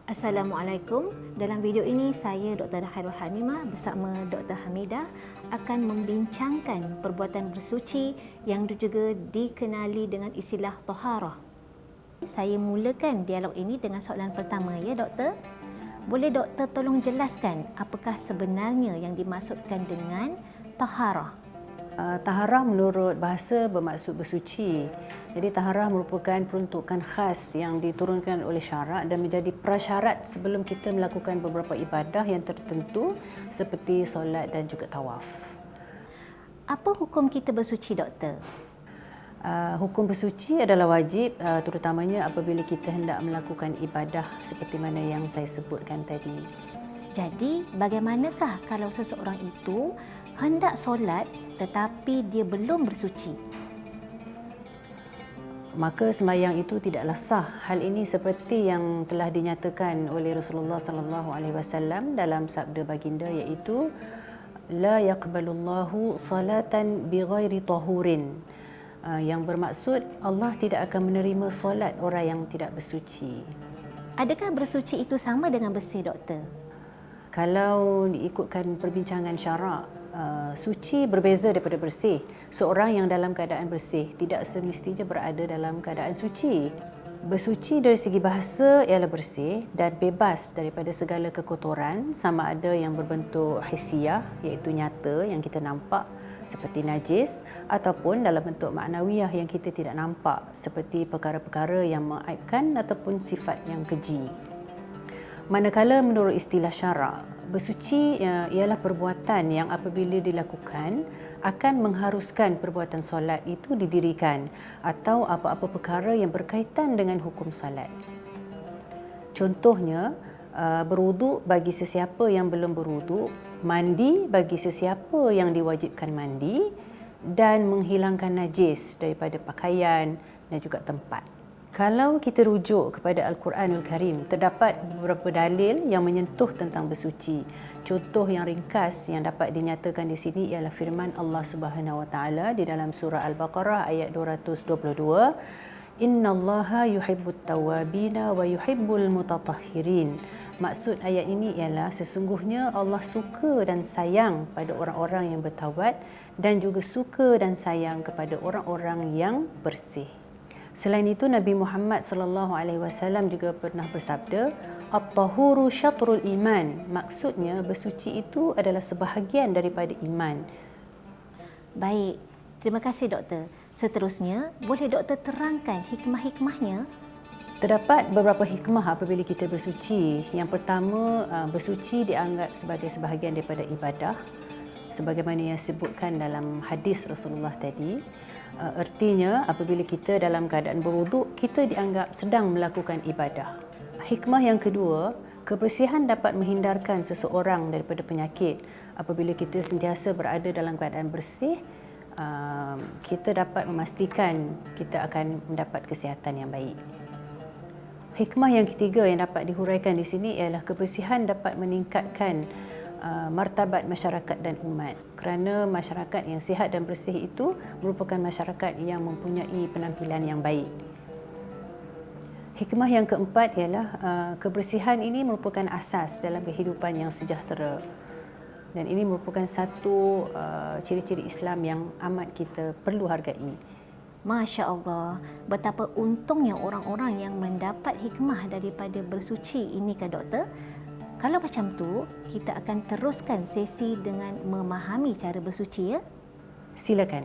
Assalamualaikum. Dalam video ini saya Dr. Khairul Hanimah bersama Dr. Hamidah akan membincangkan perbuatan bersuci yang juga dikenali dengan istilah taharah. Saya mulakan dialog ini dengan soalan pertama, ya doktor. Boleh doktor tolong jelaskan apakah sebenarnya yang dimaksudkan dengan taharah? Taharah menurut bahasa bermaksud bersuci. Jadi taharah merupakan peruntukan khas yang diturunkan oleh syarak dan menjadi prasyarat sebelum kita melakukan beberapa ibadah yang tertentu seperti solat dan juga tawaf. Apa hukum kita bersuci, doktor? Hukum bersuci adalah wajib, terutamanya apabila kita hendak melakukan ibadah seperti mana yang saya sebutkan tadi. Jadi, bagaimanakah kalau seseorang itu hendak solat tetapi dia belum bersuci? Maka sembahyang itu tidaklah sah. Hal ini seperti yang telah dinyatakan oleh Rasulullah sallallahu alaihi wasallam dalam sabda baginda, iaitu la yaqbalullahu salatan bighairi tahurin. Yang bermaksud Allah tidak akan menerima solat orang yang tidak bersuci. Adakah bersuci itu sama dengan bersih, doktor? Kalau diikutkan perbincangan syarak, suci berbeza daripada bersih. Seorang yang dalam keadaan bersih tidak semestinya berada dalam keadaan suci. Bersuci dari segi bahasa ialah bersih dan bebas daripada segala kekotoran, sama ada yang berbentuk hissiyah, iaitu nyata yang kita nampak seperti najis, ataupun dalam bentuk maknawiyah yang kita tidak nampak seperti perkara-perkara yang mengaibkan ataupun sifat yang keji. Manakala menurut istilah syarak, bersuci ialah perbuatan yang apabila dilakukan akan mengharuskan perbuatan solat itu didirikan atau apa-apa perkara yang berkaitan dengan hukum solat. Contohnya, berwuduk bagi sesiapa yang belum berwuduk, mandi bagi sesiapa yang diwajibkan mandi, dan menghilangkan najis daripada pakaian dan juga tempat. Kalau kita rujuk kepada Al-Quranul Karim, terdapat beberapa dalil yang menyentuh tentang bersuci. Contoh yang ringkas yang dapat dinyatakan di sini ialah firman Allah Subhanahu Wa Taala di dalam surah Al-Baqarah ayat 222, Innallaha yuhibbut tawwabina wa yuhibbul mutatahhirin. Maksud ayat ini ialah sesungguhnya Allah suka dan sayang pada orang-orang yang bertaubat dan juga suka dan sayang kepada orang-orang yang bersih. Selain itu, Nabi Muhammad sallallahu alaihi wasallam juga pernah bersabda, At-tahuru syatrul iman. Maksudnya bersuci itu adalah sebahagian daripada iman. Baik, terima kasih doktor. Seterusnya, boleh doktor terangkan hikmah-hikmahnya? Terdapat beberapa hikmah apabila kita bersuci. Yang pertama, bersuci dianggap sebagai sebahagian daripada ibadah, sebagaimana yang disebutkan dalam hadis Rasulullah tadi. Artinya, apabila kita dalam keadaan berwuduk, kita dianggap sedang melakukan ibadah. Hikmah yang kedua, kebersihan dapat menghindarkan seseorang daripada penyakit. Apabila kita sentiasa berada dalam keadaan bersih, kita dapat memastikan kita akan mendapat kesihatan yang baik. Hikmah yang ketiga yang dapat dihuraikan di sini ialah kebersihan dapat meningkatkan martabat masyarakat dan umat, kerana masyarakat yang sihat dan bersih itu merupakan masyarakat yang mempunyai penampilan yang baik. Hikmah yang keempat ialah kebersihan ini merupakan asas dalam kehidupan yang sejahtera, dan ini merupakan satu ciri-ciri Islam yang amat kita perlu hargai. Masya Allah, betapa untungnya orang-orang yang mendapat hikmah daripada bersuci ini, kan doktor? Kalau macam tu, kita akan teruskan sesi dengan memahami cara bersuci, ya? Silakan.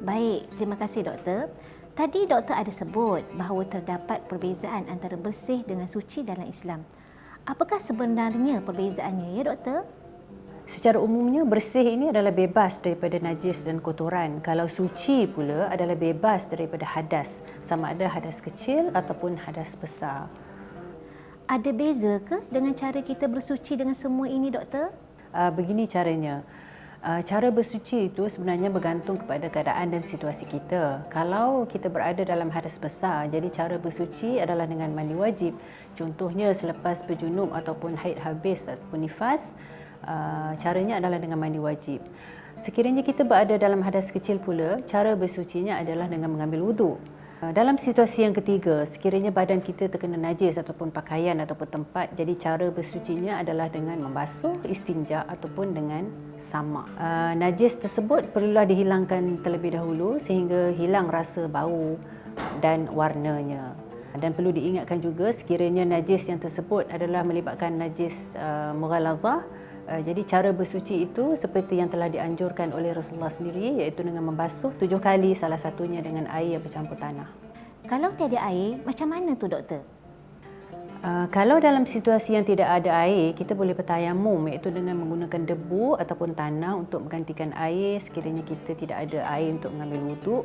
Baik, terima kasih doktor. Tadi doktor ada sebut bahawa terdapat perbezaan antara bersih dengan suci dalam Islam. Apakah sebenarnya perbezaannya, ya doktor? Secara umumnya, bersih ini adalah bebas daripada najis dan kotoran. Kalau suci pula adalah bebas daripada hadas, sama ada hadas kecil ataupun hadas besar. Ada beza ke dengan cara kita bersuci dengan semua ini, doktor? Begini caranya. Cara bersuci itu sebenarnya bergantung kepada keadaan dan situasi kita. Kalau kita berada dalam hadas besar, jadi cara bersuci adalah dengan mandi wajib. Contohnya selepas berjunub ataupun haid habis ataupun nifas, caranya adalah dengan mandi wajib. Sekiranya kita berada dalam hadas kecil pula, cara bersucinya adalah dengan mengambil wuduk. Dalam situasi yang ketiga, sekiranya badan kita terkena najis ataupun pakaian ataupun tempat, jadi cara bersucinya adalah dengan membasuh, istinja ataupun dengan samak. Najis tersebut perlulah dihilangkan terlebih dahulu sehingga hilang rasa bau dan warnanya. Dan perlu diingatkan juga sekiranya najis yang tersebut adalah melibatkan najis mughalazah, jadi cara bersuci itu seperti yang telah dianjurkan oleh Rasulullah sendiri, iaitu dengan membasuh 7 kali, salah satunya dengan air yang bercampur tanah. Kalau tiada air, macam mana tu doktor? Kalau dalam situasi yang tidak ada air, kita boleh bertayamum, iaitu dengan menggunakan debu ataupun tanah untuk menggantikan air sekiranya kita tidak ada air untuk mengambil wuduk.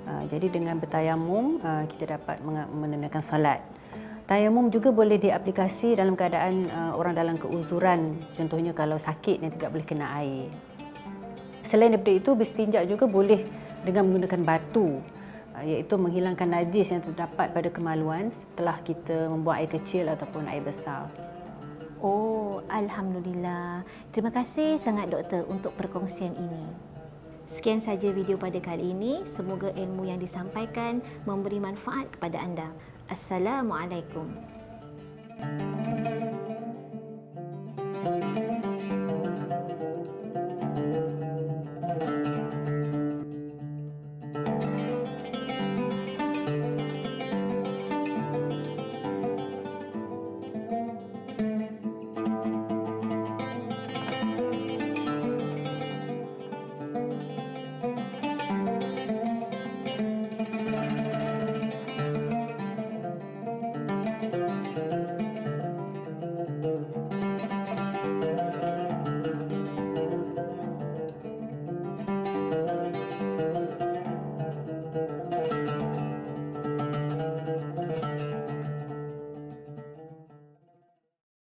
Jadi dengan bertayamum, kita dapat menunaikan solat. Tayamum juga boleh diaplikasi dalam keadaan orang dalam keuzuran, contohnya kalau sakit yang tidak boleh kena air. Selain daripada itu, berstinja juga boleh dengan menggunakan batu, iaitu menghilangkan najis yang terdapat pada kemaluan setelah kita membuang air kecil ataupun air besar. Oh, Alhamdulillah. Terima kasih sangat doktor untuk perkongsian ini. Sekian saja video pada kali ini. Semoga ilmu yang disampaikan memberi manfaat kepada anda. Assalamualaikum.